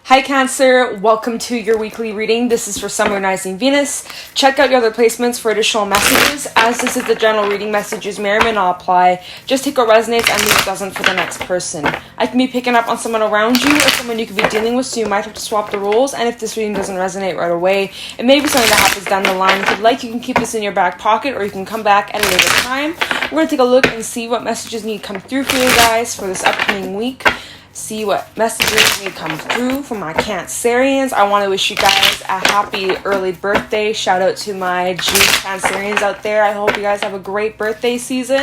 Hi Cancer, welcome to your weekly reading. This is for Sun, Moon, Rising, Venus. Check out your other placements for additional messages. As this is the general reading, messages may or may not apply. Just take what resonates and leave what doesn't for the next person. I can be picking up on someone around you or someone you could be dealing with, so you might have to swap the roles. And if this reading doesn't resonate right away, it may be something that happens down the line. If you'd like, you can keep this in your back pocket or you can come back at a later time. We're going to take a look and see what messages need to come through for you guys for this upcoming week. See what messages may come through from my Cancerians. I want to wish you guys a happy early birthday. Shout out to my June Cancerians out there. I hope you guys have a great birthday season.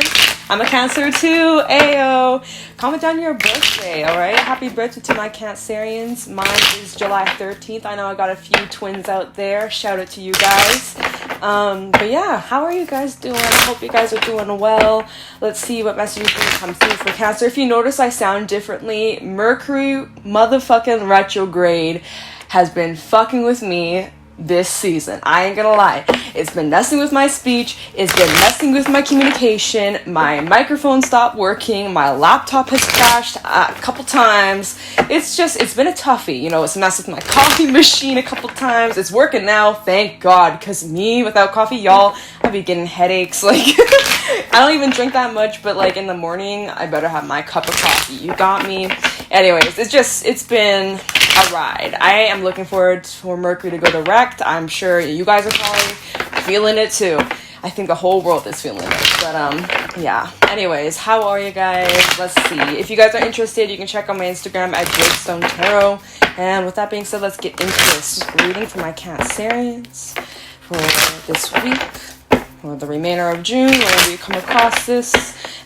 I'm a Cancer too. Ayo. Comment down your birthday, alright? Happy birthday to my Cancerians. Mine is July 13th. I know I got a few twins out there. Shout out to you guys. But yeah, how are you guys doing? I hope you guys are doing well. Let's see what messages are going to come through for Cancer. If you notice I sound differently, Mercury motherfucking retrograde has been fucking with me this season. I ain't gonna lie. It's been messing with my speech. It's been messing with my communication. My microphone stopped working. My laptop has crashed a couple times. It's been a toughie. You know, it's messed with my coffee machine a couple times. It's working now, thank God. Because me, without coffee, y'all, I'll be getting headaches. Like, I don't even drink that much, but like in the morning, I better have my cup of coffee. You got me. Anyways, it's been a ride. I am looking forward for Mercury to go direct. I'm sure you guys are probably feeling it too. I think the whole world is feeling it. But yeah. Anyways, how are you guys? Let's see. If you guys are interested, you can check out my Instagram at Weatherstone Tarot. And with that being said, let's get into this reading for my Cancerians for this week. Or the remainder of June, whenever you come across this.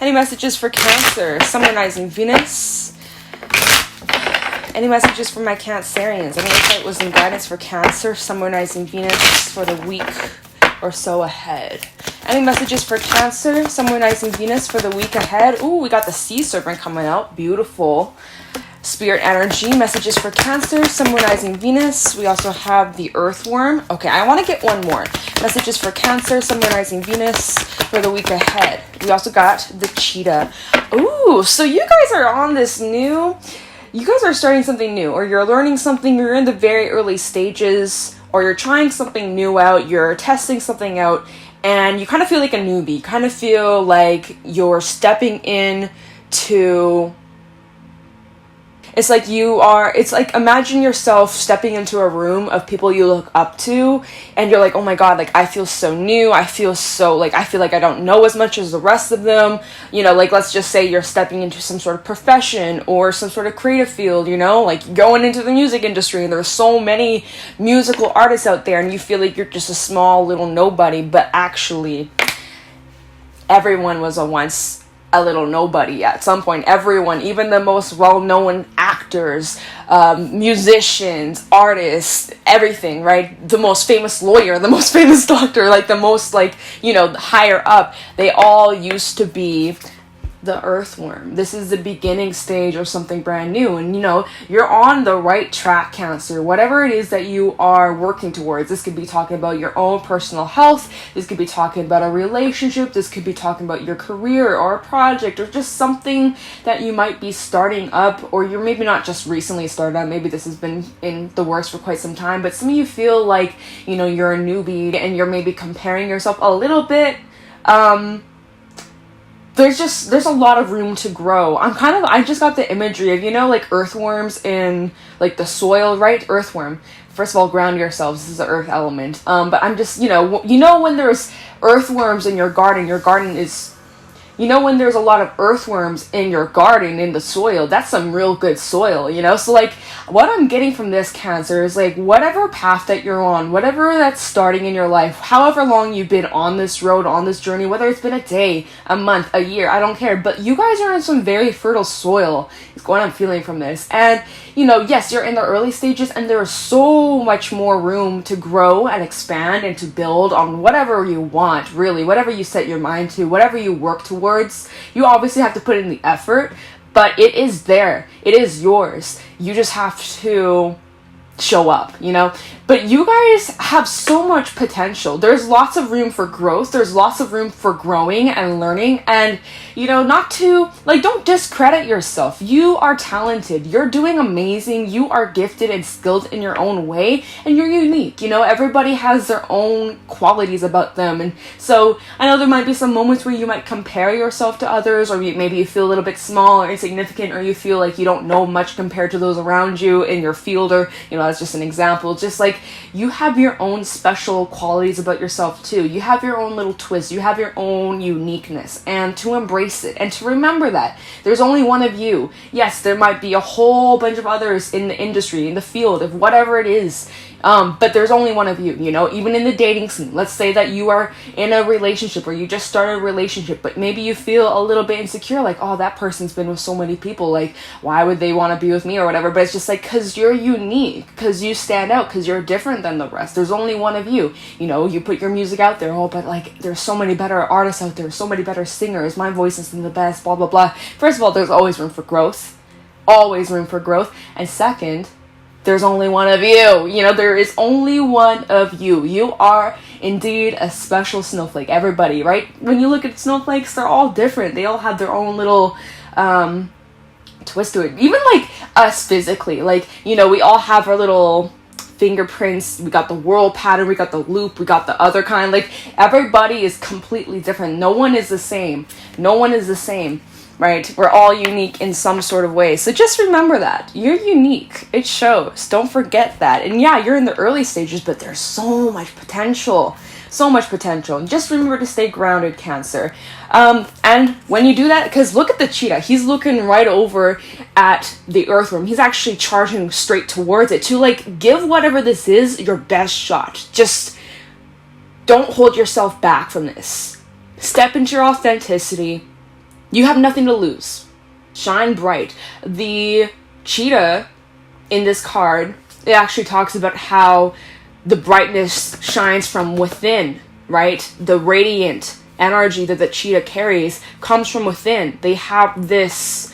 Any messages for Cancer? Sun, Moon, Rising, Venus. Any messages for my Cancerians? Any insight, wisdom, guidance for Cancer, Sun, Moon, Rising, Venus for the week or so ahead? Any messages for Cancer, Sun, Moon, Rising, Venus for the week ahead? Ooh, we got the Sea Serpent coming out. Beautiful. Spirit energy. Messages for Cancer, Sun, Moon, Rising, Venus. We also have the Earthworm. Okay, I want to get one more. Messages for Cancer, Sun, Moon, Rising, Venus for the week ahead. We also got the Cheetah. Ooh, so you guys are on this new... You guys are starting something new, or you're learning something, you're in the very early stages, or you're trying something new out, you're testing something out, and you kind of feel like a newbie. You kind of feel like you're stepping in to... It's like imagine yourself stepping into a room of people you look up to, and you're like, oh my god, like, I feel so new, I feel like I don't know as much as the rest of them, you know, like, let's just say you're stepping into some sort of profession, or some sort of creative field, you know, like, going into the music industry, and there's so many musical artists out there, and you feel like you're just a small little nobody, but actually, everyone was once a little nobody at some point. Everyone, even the most well-known actors, musicians, artists, everything, right? The most famous lawyer, the most famous doctor, like the most, like, you know, higher up, they all used to be the Earthworm. This is the beginning stage of something brand new, and you know, you're on the right track, Cancer. Whatever it is that you are working towards, this could be talking about your own personal health, this could be talking about a relationship, this could be talking about your career or a project, or just something that you might be starting up, or you're maybe not just recently started up, maybe this has been in the works for quite some time, but some of you feel like, you know, you're a newbie and you're maybe comparing yourself a little bit. There's a lot of room to grow. I just got the imagery of, you know, like earthworms in like the soil, right? Earthworm. First of all, ground yourselves. This is the earth element. But I'm just, you know when there's earthworms in your garden is, you know, when there's a lot of earthworms in your garden, in the soil, that's some real good soil, you know? So, like, what I'm getting from this, Cancer, is, like, whatever path that you're on, whatever that's starting in your life, however long you've been on this road, on this journey, whether it's been a day, a month, a year, I don't care, but you guys are in some very fertile soil, is what I'm feeling from this. And, you know, yes, you're in the early stages, and there is so much more room to grow and expand and to build on whatever you want, really, whatever you set your mind to, whatever you work towards. You obviously have to put in the effort, but it is there. It is yours. You just have to show up, you know? But you guys have so much potential. There's lots of room for growth. There's lots of room for growing and learning. And, you know, not to, like, don't discredit yourself. You are talented. You're doing amazing. You are gifted and skilled in your own way. And you're unique. You know, everybody has their own qualities about them. And so I know there might be some moments where you might compare yourself to others, or maybe you feel a little bit small or insignificant, or you feel like you don't know much compared to those around you in your field, or, you know, that's just an example. Just like, you have your own special qualities about yourself too. You have your own little twist. You have your own uniqueness, and to embrace it and to remember that there's only one of you. Yes, there might be a whole bunch of others in the industry, in the field of whatever it is. But there's only one of you, you know, even in the dating scene. Let's say that you are in a relationship, or you just started a relationship, but maybe you feel a little bit insecure, like, oh, that person's been with so many people, like, why would they want to be with me or whatever? But it's just like, because you're unique, because you stand out, because you're different than the rest. There's only one of you. You know, you put your music out there, oh, but like, there's so many better artists out there, so many better singers, my voice isn't the best, blah, blah, blah. First of all, there's always room for growth. Always room for growth. And second, there's only one of you. You know, there is only one of you. You are indeed a special snowflake. Everybody, right? When you look at snowflakes, they're all different. They all have their own little twist to it. Even like us physically. Like, you know, we all have our little fingerprints. We got the whirl pattern. We got the loop. We got the other kind. Like, everybody is completely different. No one is the same. No one is the same. Right? We're all unique in some sort of way. So just remember that. You're unique. It shows. Don't forget that. And yeah, you're in the early stages, but there's so much potential. So much potential. And just remember to stay grounded, Cancer. And when you do that, because look at the cheetah. He's looking right over at the earthworm. He's actually charging straight towards it to, like, give whatever this is your best shot. Just don't hold yourself back from this. Step into your authenticity. You have nothing to lose. Shine bright. The cheetah in this card, it actually talks about how the brightness shines from within, right? The radiant energy that the cheetah carries comes from within. They have this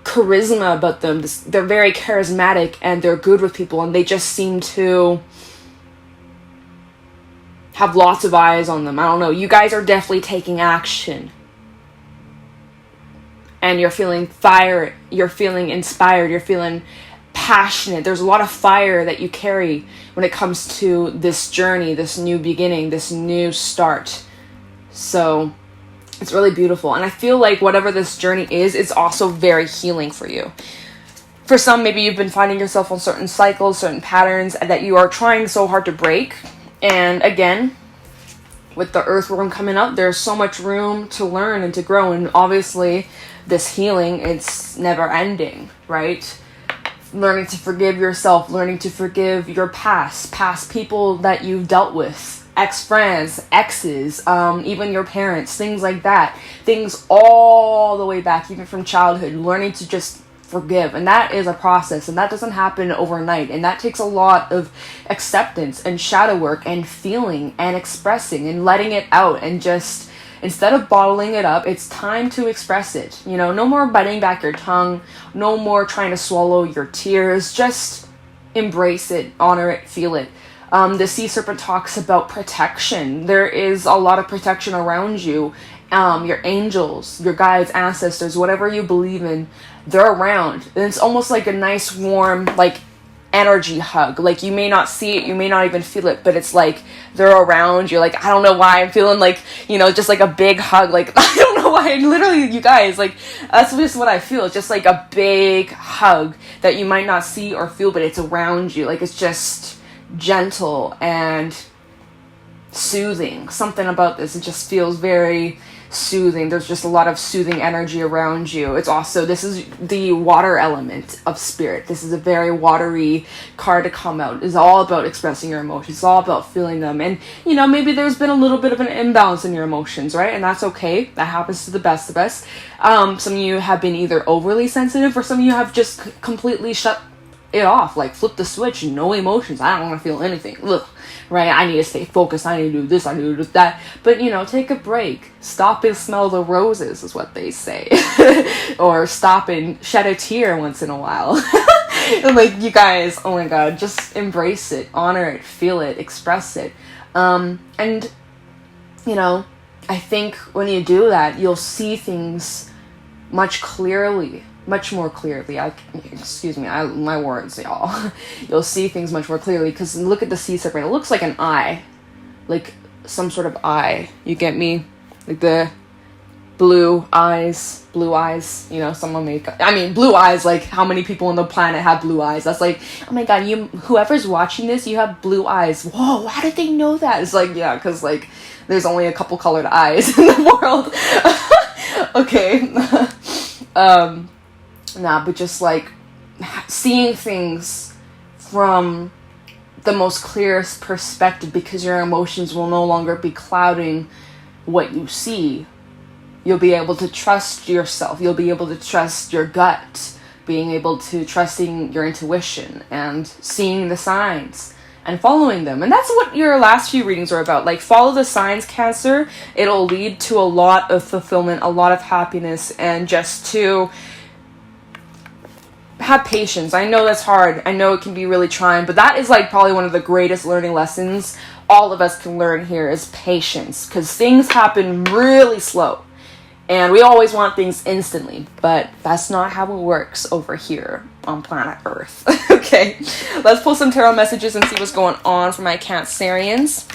charisma about them. They're very charismatic, and they're good with people, and they just seem to have lots of eyes on them. I don't know. You guys are definitely taking action. And you're feeling fire. You're feeling inspired. You're feeling passionate. There's a lot of fire that you carry when it comes to this journey, this new beginning, this new start. So it's really beautiful. And I feel like whatever this journey is, it's also very healing for you. For some, maybe you've been finding yourself on certain cycles, certain patterns that you are trying so hard to break. And again, with the earthworm coming up, there's so much room to learn and to grow. And obviously, this healing, it's never ending, right? Learning to forgive yourself, learning to forgive your past people that you've dealt with, ex-friends, exes, even your parents, things like that. Things all the way back, even from childhood, learning to just forgive. And that is a process, and that doesn't happen overnight, and that takes a lot of acceptance and shadow work and feeling and expressing and letting it out, and just instead of bottling it up, it's time to express it. You know, no more biting back your tongue, no more trying to swallow your tears. Just embrace it, honor it, feel it. The sea serpent talks about protection. There is a lot of protection around you. Your angels, your guides, ancestors, whatever you believe in, they're around. And it's almost like a nice, warm, like, energy hug. Like, you may not see it, you may not even feel it, but it's like they're around you. Like, I don't know why I'm feeling like, you know, just like a big hug. Like, I don't know why. Literally, you guys, like, that's just what I feel. It's just like a big hug that you might not see or feel, but it's around you. Like, it's just gentle and soothing. Something about this, it just feels very soothing. There's just a lot of soothing energy around you. It's also, this is the water element of spirit. This is a very watery card to come out. It's all about expressing your emotions. It's all about feeling them. And, you know, maybe there's been a little bit of an imbalance in your emotions, right? And that's okay. That happens to the best of us. Some of you have been either overly sensitive, or some of you have just completely shut it off. Like, flip the switch, no emotions. I don't want to feel anything. Ugh. Right? I need to stay focused. I need to do this. I need to do that. But, you know, take a break. Stop and smell the roses is what they say. Or stop and shed a tear once in a while. Like, you guys, oh my god, just embrace it, honor it, feel it, express it. And, you know, I think when you do that, you'll see things much more clearly. My words, y'all. You'll see things much more clearly, because look at the sea serpent. It looks like an eye, like some sort of eye. You get me? Like the blue eyes, you know, someone blue eyes, like how many people on the planet have blue eyes? That's like, oh my god, whoever's watching this, you have blue eyes. Whoa, how did they know that? It's like, yeah, because like there's only a couple colored eyes in the world. Okay. But just like seeing things from the most clearest perspective, because your emotions will no longer be clouding what you see. You'll be able to trust yourself. You'll be able to trust your gut, being able to trusting your intuition and seeing the signs and following them. And that's what your last few readings are about. Like, follow the signs, Cancer. It'll lead to a lot of fulfillment, a lot of happiness, and just to have patience. I know that's hard. I know it can be really trying, but that is like probably one of the greatest learning lessons all of us can learn here is patience, because things happen really slow. And we always want things instantly, but that's not how it works over here on planet Earth. Okay, let's pull some tarot messages and see what's going on for my Cancerians.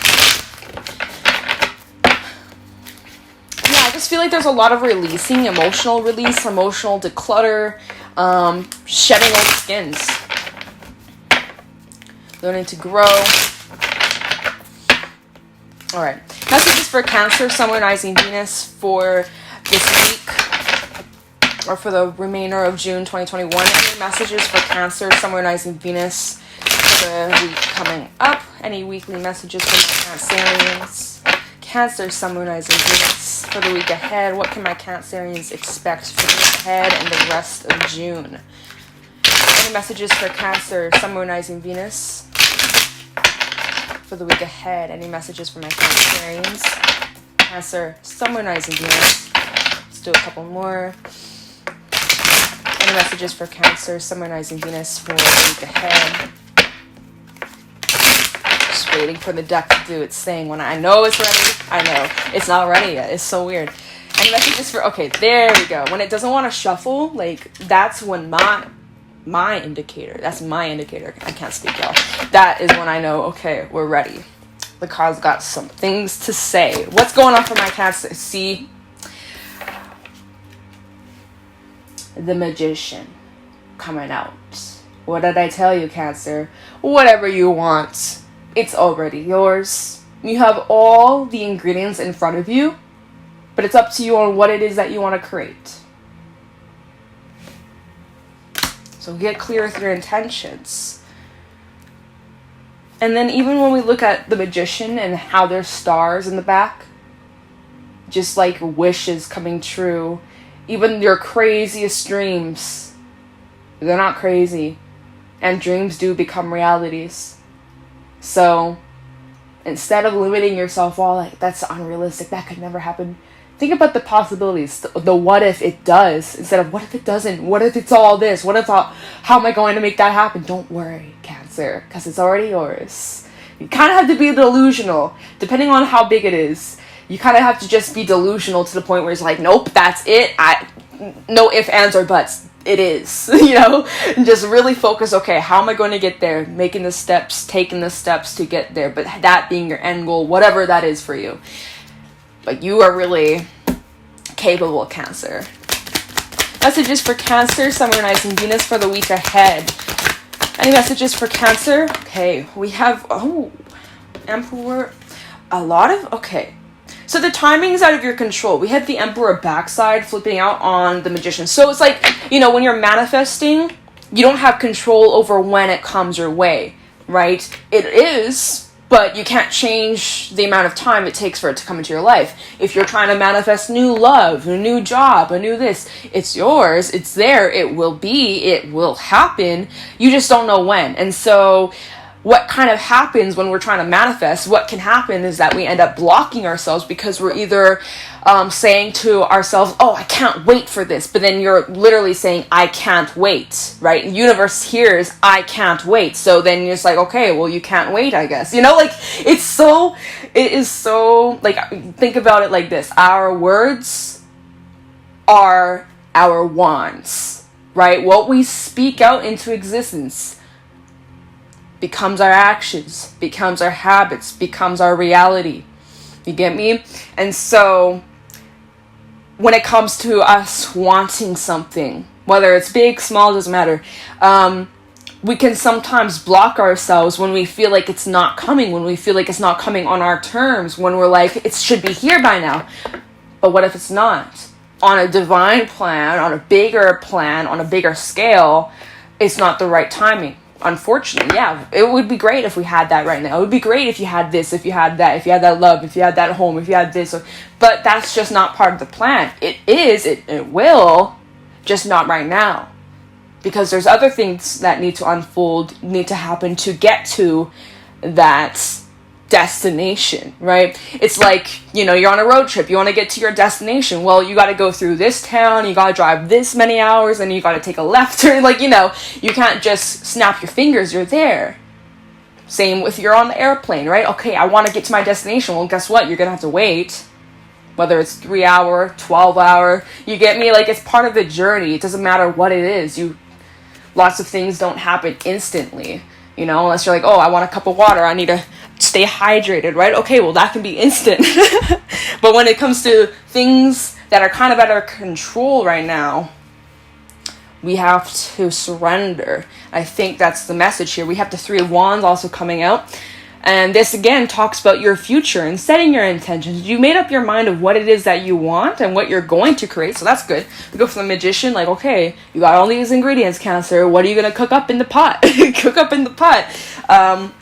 Yeah, I just feel like there's a lot of releasing, emotional release, emotional declutter, shedding old skins, learning to grow. All right, messages for Cancer, Sun, Moon, Rising, Venus for this week, or for the remainder of June 2021. Any messages for Cancer, Sun, Moon, Rising, Venus for the week coming up. Any weekly messages for my Cancerians. Cancer, Sun, Moon, Rising, Venus for the week ahead. What can my Cancerians expect for the week ahead and the rest of June? Any messages for Cancer, Sun, Moon, Rising, Venus for the week ahead? Any messages for my Cancerians? Cancer, Sun, Moon, Rising, Venus. Do a couple more. Any messages for Cancer, Sun, Moon, Rising, Venus for the week ahead? Just waiting for the deck to do its thing. When I know it's ready, I know it's not ready yet. It's so weird. Any messages for? Okay, there we go. When it doesn't want to shuffle, like that's when my indicator. That's my indicator. I can't speak, y'all. That is when I know. Okay, we're ready. The card's got some things to say. What's going on for my Cancer? See. The Magician coming out. What did I tell you, Cancer? Whatever you want, it's already yours. You have all the ingredients in front of you, but it's up to you on what it is that you want to create. So get clear with your intentions. And then even when we look at the Magician and how there's stars in the back, just like wishes coming true, even your craziest dreams, they're not crazy. And dreams do become realities. So, instead of limiting yourself, all like, that's unrealistic, that could never happen. Think about the possibilities, the what if it does, instead of what if it doesn't, what if it's all this, how am I going to make that happen? Don't worry, Cancer, because it's already yours. You kind of have to be delusional, depending on how big it is. You kind of have to just be delusional to the point where it's like, nope, that's it. No ifs, ands, or buts. It is, you know? And just really focus, okay, how am I going to get there? Making the steps, taking the steps to get there. But that being your end goal, whatever that is for you. But you are really capable, Cancer. Messages for Cancer, Sun, Moon, Rising, Venus for the week ahead. Any messages for Cancer? Okay, we have, Emperor. Okay. So the timing is out of your control. We had the Emperor backside flipping out on the Magician. So it's like, you know, when you're manifesting, you don't have control over when it comes your way, right? It is but you can't change the amount of time it takes for it to come into your life. If you're trying to manifest new love, a new job, a new this, it's yours, it's there, it will happen. You just don't know when. And so what kind of happens when we're trying to manifest, what can happen is that we end up blocking ourselves because we're either saying to ourselves, oh, I can't wait for this. But then you're literally saying, I can't wait, right? The universe hears, I can't wait. So then you're just like, okay, well, you can't wait, I guess. You know, like, it is so, like, think about it like this. Our words are our wands, right? What we speak out into existence becomes our actions, becomes our habits, becomes our reality. You get me? And so when it comes to us wanting something, whether it's big, small, doesn't matter, we can sometimes block ourselves when we feel like it's not coming, when we feel like it's not coming on our terms, when we're like, it should be here by now. But what if it's not? On a divine plan, on a bigger plan, on a bigger scale, it's not the right timing. Unfortunately, yeah, it would be great if we had that right now. It would be great if you had this, if you had that, if you had that love, if you had that home, if you had this. But that's just not part of the plan. It will, just not right now. Because there's other things that need to unfold, need to happen to get to that destination, right? It's like, you know, you're on a road trip, you want to get to your destination. Well, you got to go through this town, you got to drive this many hours, and you got to take a left turn. Like, you know, you can't just snap your fingers, you're there. Same with you're on the airplane, right? Okay, I want to get to my destination. Well, guess what? You're going to have to wait. Whether it's 3 hour, 12 hour, you get me? Like, it's part of the journey. It doesn't matter what it is. Lots of things don't happen instantly, you know, unless you're like, oh, I want a cup of water, I need to stay hydrated, right? Okay, well, that can be instant. But when it comes to things that are kind of out of our control right now, we have to surrender. I think that's the message here. We have the Three of Wands also coming out. And this, again, talks about your future and setting your intentions. You made up your mind of what it is that you want and what you're going to create, so that's good. We go from the Magician, like, okay, you got all these ingredients, Cancer. What are you going to cook up in the pot? Cook up in the pot.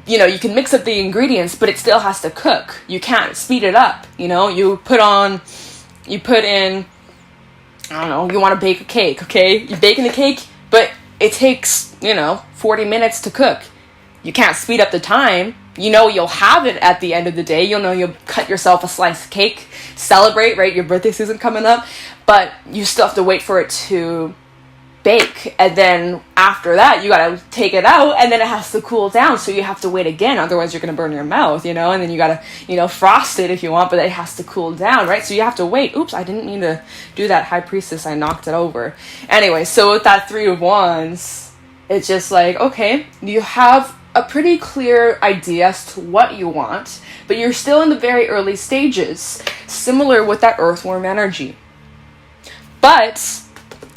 You know, you can mix up the ingredients, but it still has to cook. You can't speed it up, you know? You put in, I don't know, you want to bake a cake, okay? You're baking the cake, but it takes, 40 minutes to cook. You can't speed up the time. You know you'll have it at the end of the day. You'll know you'll cut yourself a slice of cake, celebrate, right? Your birthday season coming up. But you still have to wait for it to bake. And then after that, you gotta take it out, and then it has to cool down. So you have to wait again. Otherwise, you're gonna burn your mouth, And then you gotta, frost it if you want, but it has to cool down, right? So you have to wait. Oops, I didn't mean to do that, High Priestess. I knocked it over. Anyway, so with that Three of Wands, it's just like, okay, you have a pretty clear idea as to what you want, but you're still in the very early stages, similar with that earthworm energy. But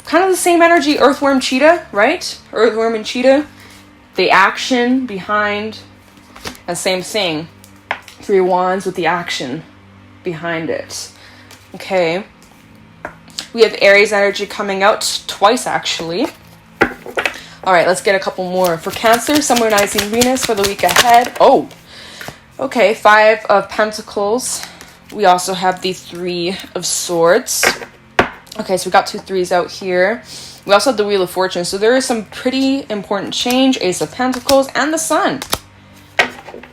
kind of the same energy, earthworm cheetah, right? Earthworm and cheetah, the action behind, the same thing. Three Wands with the action behind it. Okay. We have Aries energy coming out twice, actually. All right, let's get a couple more. For Cancer, Summer-Rising Venus for the week ahead. Oh, okay, Five of Pentacles. We also have the Three of Swords. Okay, so we got 2 threes out here. We also have the Wheel of Fortune. So there is some pretty important change. Ace of Pentacles and the Sun.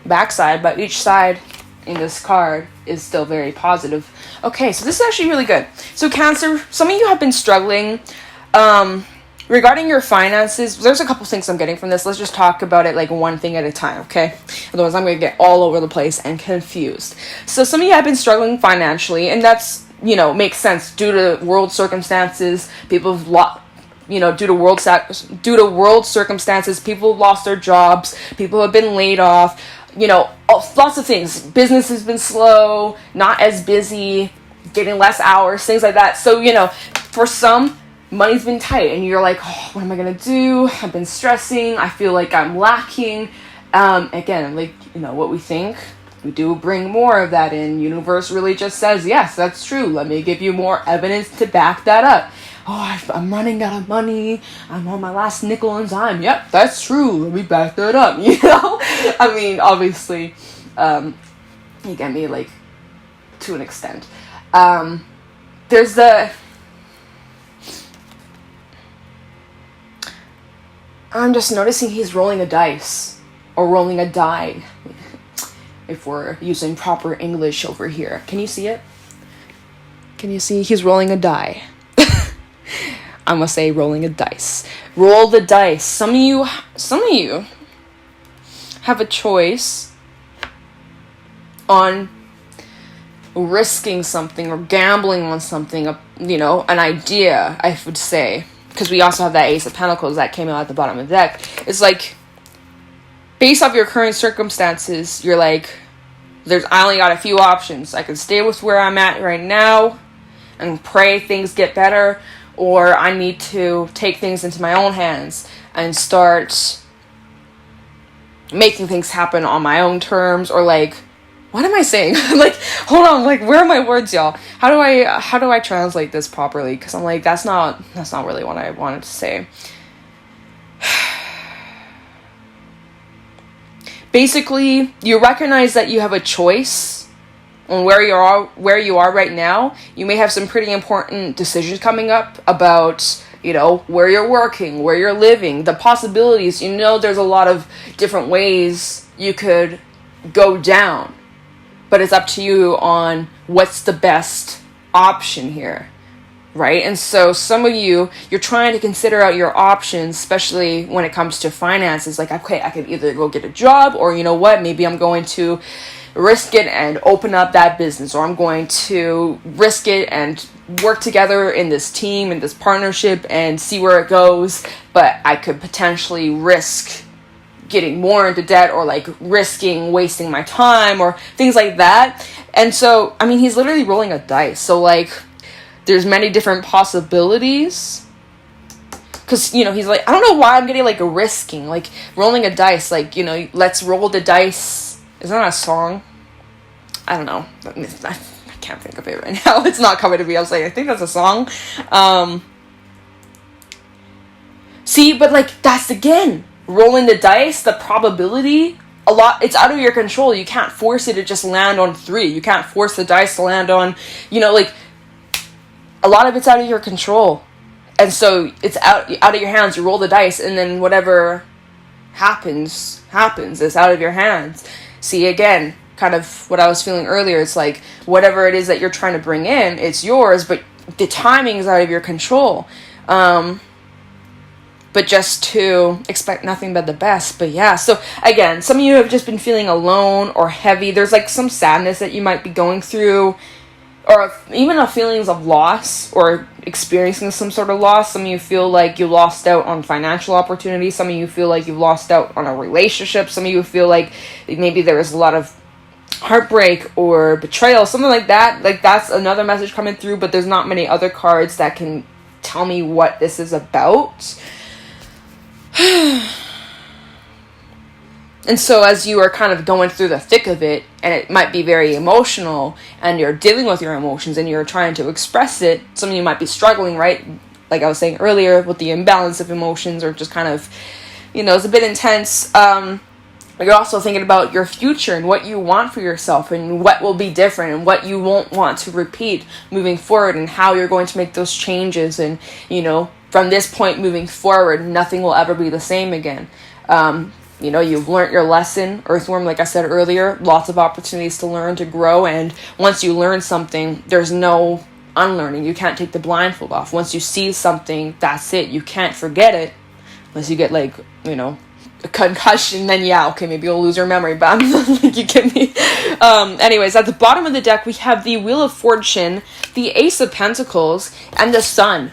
Backside, but each side in this card is still very positive. Okay, so this is actually really good. So Cancer, some of you have been struggling. Regarding your finances, there's a couple things I'm getting from this. Let's just talk about it like one thing at a time, okay? Otherwise, I'm going to get all over the place and confused. So some of you have been struggling financially, and that's, makes sense due to world circumstances. People have due to world circumstances, people have lost their jobs. People have been laid off. Lots of things. Business has been slow, not as busy, getting less hours, things like that. So, for some, money's been tight, and you're like, oh, what am I gonna do? I've been stressing. I feel like I'm lacking. Again, what we think, we do bring more of that in. Universe really just says, yes, that's true. Let me give you more evidence to back that up. I'm running out of money. I'm on my last nickel and dime. Yep, that's true. Let me back that up. You know? I mean, obviously, you get me, like, to an extent. There's the... I'm just noticing he's rolling a dice. Or rolling a die. If we're using proper English over here. Can you see it? Can you see? He's rolling a die. I'm gonna say rolling a dice. Roll the dice. Some of you have a choice on risking something or gambling on something, you know, an idea, I would say. Because we also have that Ace of Pentacles that came out at the bottom of the deck. It's like, based off your current circumstances, you're like, I only got a few options. I can stay with where I'm at right now and pray things get better, or I need to take things into my own hands and start making things happen on my own terms, or like, what am I saying? Like, hold on, like, where are my words, y'all? How do I translate this properly? Because I'm like, that's not really what I wanted to say. Basically, you recognize that you have a choice on where you are right now. You may have some pretty important decisions coming up about, you know, where you're working, where you're living, the possibilities. You know, there's a lot of different ways you could go down. But it's up to you on what's the best option here, right? And so some of you're trying to consider out your options, especially when it comes to finances. Like, okay, I could either go get a job, or you know what, maybe I'm going to risk it and open up that business, or I'm going to risk it and work together in this team, in this partnership, and see where it goes. But I could potentially risk getting more into debt, or like risking wasting my time, or things like that. And so, I mean, he's literally rolling a dice. So like, there's many different possibilities. Because, you know, he's like, I don't know why I'm getting like a risking, like rolling a dice, like, you know, let's roll the dice. Is that a song? I don't know. I can't think of it right now. It's not coming to me. I was like, I think that's a song. See, but like, that's again, rolling the dice, the probability, it's out of your control. You can't force it to just land on 3. You can't force the dice to land on, you know, like, a lot of it's out of your control. And so it's out of your hands. You roll the dice, and then whatever happens. It's out of your hands. See, again, kind of what I was feeling earlier. It's like, whatever it is that you're trying to bring in, it's yours, but the timing is out of your control. But just to expect nothing but the best. But yeah, so again, some of you have just been feeling alone or heavy. There's like some sadness that you might be going through, or even a feelings of loss, or experiencing some sort of loss. Some of you feel like you lost out on financial opportunities. Some of you feel like you lost out on a relationship. Some of you feel like maybe there was a lot of heartbreak or betrayal, something like that. Like, that's another message coming through, but there's not many other cards that can tell me what this is about. And so as you are kind of going through the thick of it, and it might be very emotional, and you're dealing with your emotions and you're trying to express it, some of you might be struggling, right? Like I was saying earlier, with the imbalance of emotions, or just kind of, you know, it's a bit intense. You're also thinking about your future and what you want for yourself, and what will be different, and what you won't want to repeat moving forward, and how you're going to make those changes. And, you know, from this point moving forward, nothing will ever be the same again. You know, you've learned your lesson, Earthworm, like I said earlier, lots of opportunities to learn, to grow, and once you learn something, there's no unlearning. You can't take the blindfold off. Once you see something, that's it. You can't forget it, unless you get, like, you know, a concussion, then yeah, okay, maybe you'll lose your memory, but I'm like, you get me. Anyways, at the bottom of the deck, we have the Wheel of Fortune, the Ace of Pentacles, and the Sun.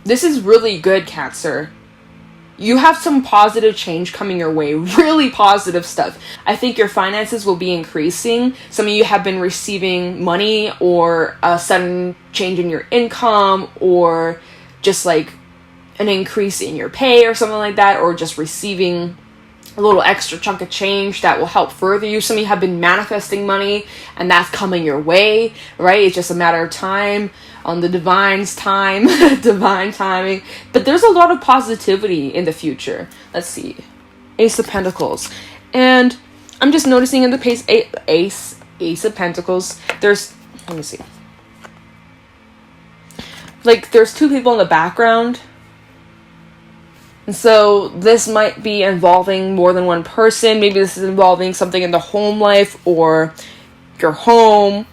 This is really good, Cancer. You have some positive change coming your way, really positive stuff. I think your finances will be increasing. Some of you have been receiving money, or a sudden change in your income, or just like an increase in your pay or something like that, or just receiving a little extra chunk of change that will help further you. Some of you have been manifesting money and that's coming your way, right? It's just a matter of time, on the divine's time, divine timing. But there's a lot of positivity in the future. Let's see. Ace of Pentacles. And I'm just noticing in the page, Ace of Pentacles, there's, let me see. Like, there's two people in the background. And so this might be involving more than one person. Maybe this is involving something in the home life or your home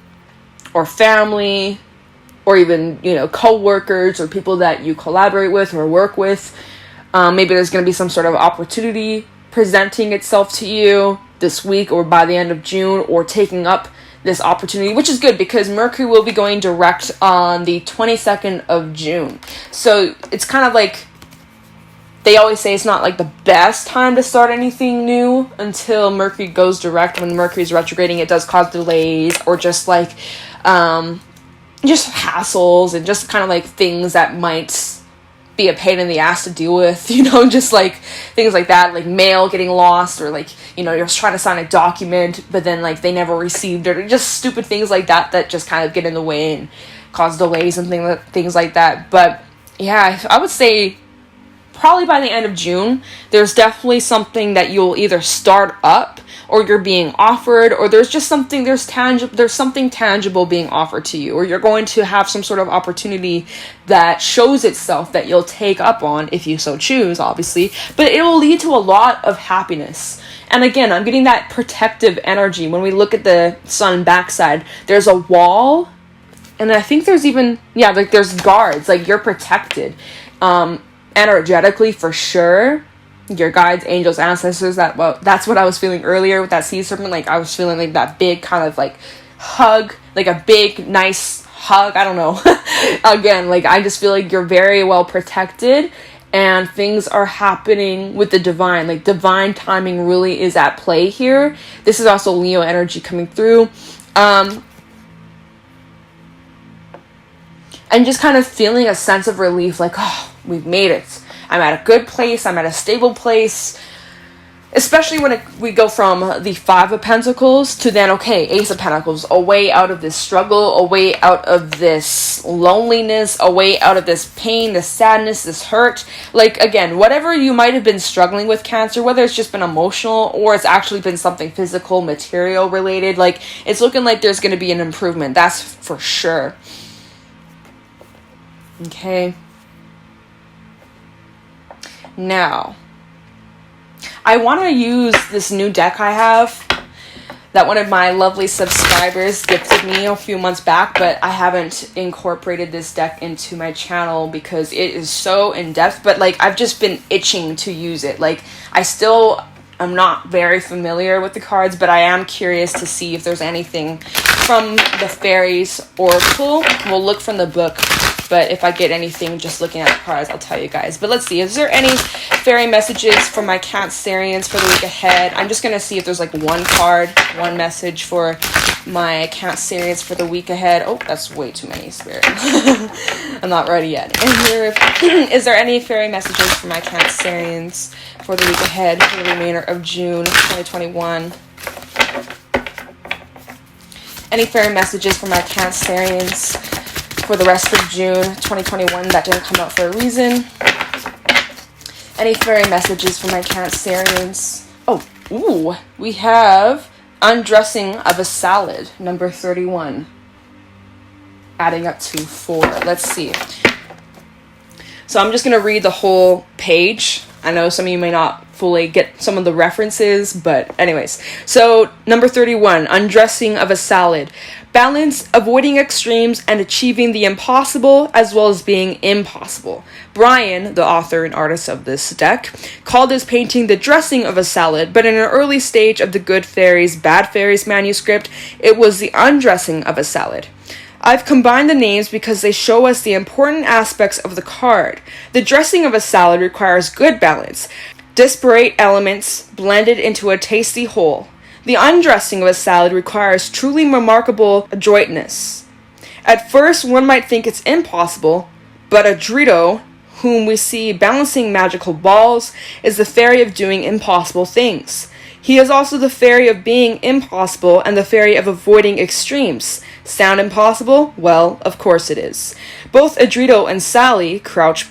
or family or even, you know, co-workers or people that you collaborate with or work with. Maybe there's going to be some sort of opportunity presenting itself to you this week or by the end of June, or taking up this opportunity, which is good because Mercury will be going direct on the 22nd of June. So it's kind of like, they always say it's not like the best time to start anything new until Mercury goes direct. When Mercury's retrograding, it does cause delays or just like, just hassles and just kind of like things that might be a pain in the ass to deal with, you know, just like things like that, like mail getting lost, or like, you know, you're trying to sign a document, but then like they never received it, or just stupid things like that that just kind of get in the way and cause delays and things like that. But yeah, I would say probably by the end of June, there's definitely something that you'll either start up or you're being offered, or there's just something, there's something tangible being offered to you, or you're going to have some sort of opportunity that shows itself that you'll take up on if you so choose, obviously, but it will lead to a lot of happiness. And again, I'm getting that protective energy. When we look at the sun backside, there's a wall, and I think there's even, yeah, like there's guards, like you're protected, energetically for sure. Your guides, angels, ancestors, that's what I was feeling earlier with that sea serpent. Like I was feeling like that big kind of like hug, like a big nice hug, I don't know. Again, like I just feel like you're very well protected and things are happening with the divine. Like divine timing really is at play here. This is also Leo energy coming through. And just kind of feeling a sense of relief, like, oh, we've made it. I'm at a good place. I'm at a stable place. Especially when we go from the Five of Pentacles to then, okay, Ace of Pentacles. A way out of this struggle. A way out of this loneliness. A way out of this pain, this sadness, this hurt. Like, again, whatever you might have been struggling with, Cancer, whether it's just been emotional or it's actually been something physical, material related, like, it's looking like there's going to be an improvement. That's for sure. Okay. Now, I want to use this new deck I have that one of my lovely subscribers gifted me a few months back, but I haven't incorporated this deck into my channel because it is so in-depth, but like I've just been itching to use it. Like I'm not very familiar with the cards, but I am curious to see if there's anything from the Faeries Oracle. We'll look from the book, but if I get anything just looking at the cards, I'll tell you guys. But let's see, is there any fairy messages for my Cancerians for the week ahead? I'm just going to see if there's like one card, one message for my Cancerians for the week ahead. Oh, that's way too many, Spirit. I'm not ready yet. And here, is there any fairy messages for my Cancerians for the week ahead for the remainder of June 2021? Any fairy messages for my Cancerians for the rest of June 2021 that didn't come out for a reason? Any fairy messages for my Cancerians? Oh, ooh, we have undressing of a salad, number 31. Adding up to 4. Let's see. So I'm just going to read the whole page. I know some of you may not fully get some of the references, but anyways. So, number 31, undressing of a salad. Balance, avoiding extremes, and achieving the impossible as well as being impossible. Brian, the author and artist of this deck, called his painting the dressing of a salad, but in an early stage of the Good Fairies, Bad Fairies manuscript, it was the undressing of a salad. I've combined the names because they show us the important aspects of the card. The dressing of a salad requires good balance, disparate elements blended into a tasty whole. The undressing of a salad requires truly remarkable adroitness. At first, one might think it's impossible, but Adrito, whom we see balancing magical balls, is the fairy of doing impossible things. He is also the fairy of being impossible and the fairy of avoiding extremes. Sound impossible? Well, of course it is. Both Adrito and Sally, crouched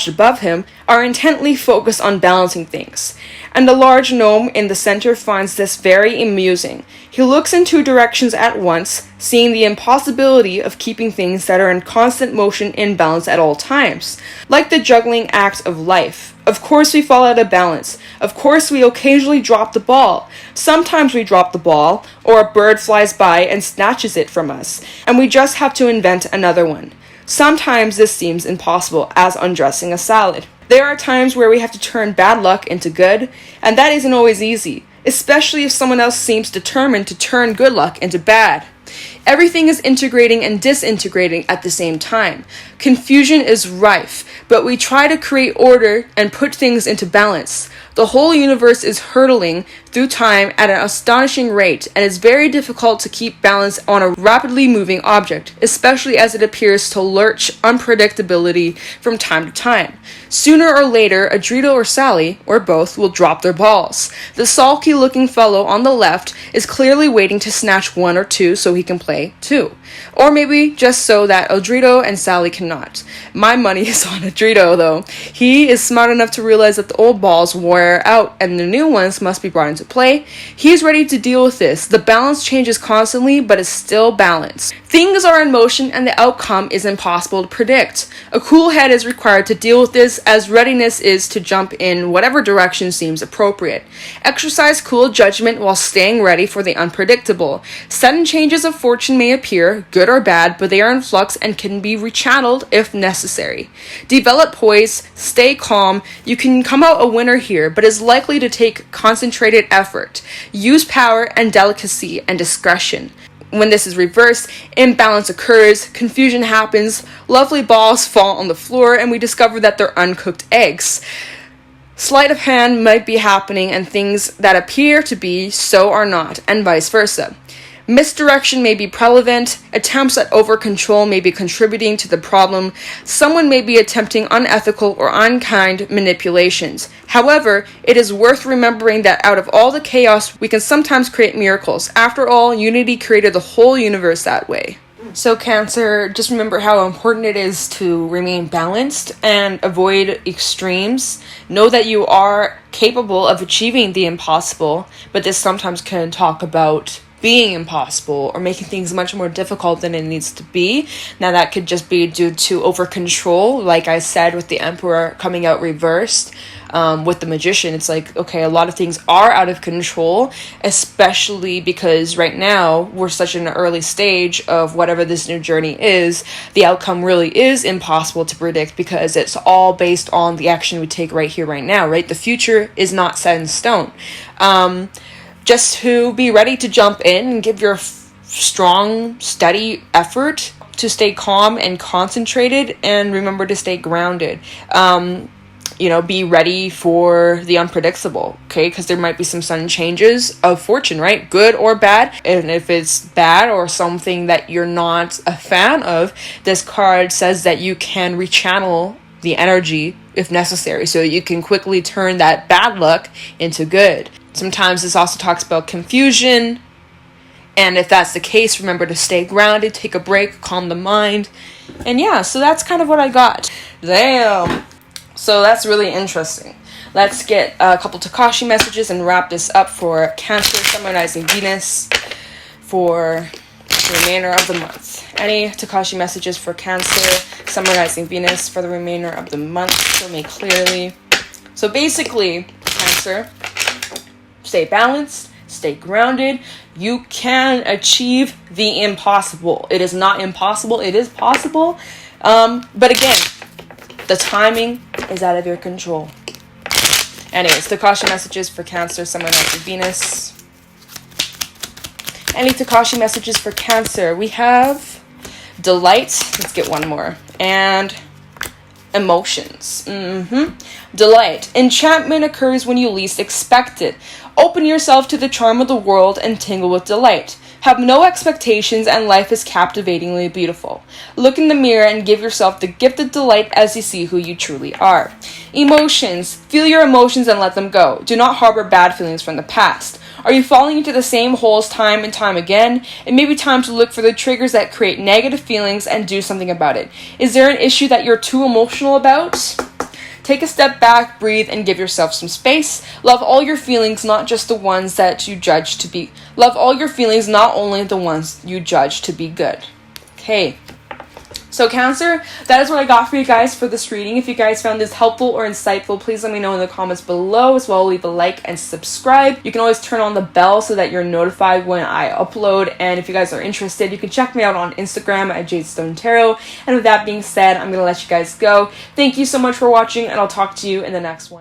above him, are intently focused on balancing things, and the large gnome in the center finds this very amusing. He looks in two directions at once, seeing the impossibility of keeping things that are in constant motion in balance at all times. Like the juggling act of life. Of course we fall out of balance. Of course we occasionally drop the ball. Sometimes we drop the ball, or a bird flies by and snatches it from us, and we just have to invent another one. Sometimes this seems impossible, as undressing a salad. There are times where we have to turn bad luck into good, and that isn't always easy, especially if someone else seems determined to turn good luck into bad. Everything is integrating and disintegrating at the same time. Confusion is rife, but we try to create order and put things into balance. The whole universe is hurtling through time at an astonishing rate, and it's very difficult to keep balance on a rapidly moving object, especially as it appears to lurch unpredictability from time to time. Sooner or later, Adrito or Sally, or both, will drop their balls. The sulky-looking fellow on the left is clearly waiting to snatch one or two so he can play two. Or maybe just so that Adrito and Sally cannot. My money is on Adrito, though. He is smart enough to realize that the old balls wear out and the new ones must be brought into play. He's ready to deal with this. The balance changes constantly, but is still balanced. Things are in motion and the outcome is impossible to predict. A cool head is required to deal with this, as readiness is to jump in whatever direction seems appropriate. Exercise cool judgment while staying ready for the unpredictable. Sudden changes of fortune may appear, good or bad, but they are in flux and can be rechanneled if necessary. Develop poise, stay calm. You can come out a winner here, but is likely to take concentrated effort. Use power and delicacy and discretion. When this is reversed, imbalance occurs, confusion happens, lovely balls fall on the floor, and we discover that they're uncooked eggs. Sleight of hand might be happening, and things that appear to be so are not, and vice versa. Misdirection may be prevalent, attempts at over-control may be contributing to the problem, someone may be attempting unethical or unkind manipulations. However, it is worth remembering that out of all the chaos, we can sometimes create miracles. After all, unity created the whole universe that way. So Cancer, just remember how important it is to remain balanced and avoid extremes. Know that you are capable of achieving the impossible, but this sometimes can talk about being impossible or making things much more difficult than it needs to be. Now that could just be due to over control, like I said, with the Emperor coming out reversed. With the Magician, it's like, okay, a lot of things are out of control, especially because right now we're such in an early stage of whatever this new journey is. The outcome really is impossible to predict because it's all based on the action we take right here, right now, right? The future is not set in stone. Just to be ready to jump in and give your strong, steady effort to stay calm and concentrated, and remember to stay grounded. Be ready for the unpredictable, okay? Because there might be some sudden changes of fortune, right? Good or bad. And if it's bad or something that you're not a fan of, this card says that you can rechannel the energy if necessary, so you can quickly turn that bad luck into good. Sometimes this also talks about confusion, and if that's the case, remember to stay grounded, take a break, calm the mind. And yeah, so that's kind of what I got. Damn. So that's really interesting. Let's get a couple Tikashi messages and wrap this up for Cancer, Summonizing Venus for the remainder of the month. Any Tikashi messages for Cancer, Summonizing Venus for the remainder of the month? Show me clearly. So basically, Cancer, stay balanced, stay grounded. You can achieve the impossible. It is not impossible. It is possible. But again, the timing is out of your control. Anyways, Tikashi messages for Cancer, Summonizing Venus. Any Tikashi messages for Cancer? We have delight. Let's get one more. And emotions. Delight. Enchantment occurs when you least expect it. Open yourself to the charm of the world and tingle with delight. Have no expectations and life is captivatingly beautiful. Look in the mirror and give yourself the gift of delight as you see who you truly are. Emotions. Feel your emotions and let them go. Do not harbor bad feelings from the past. Are you falling into the same holes time and time again? It may be time to look for the triggers that create negative feelings and do something about it. Is there an issue that you're too emotional about? Take a step back, breathe, and give yourself some space. Love all your feelings, not just the ones that you judge to be... Love all your feelings, not only the ones you judge to be good. Okay. So Cancer, that is what I got for you guys for this reading. If you guys found this helpful or insightful, please let me know in the comments below. As well, leave a like and subscribe. You can always turn on the bell so that you're notified when I upload. And if you guys are interested, you can check me out on Instagram at JadeStoneTarot. And with that being said, I'm going to let you guys go. Thank you so much for watching, and I'll talk to you in the next one.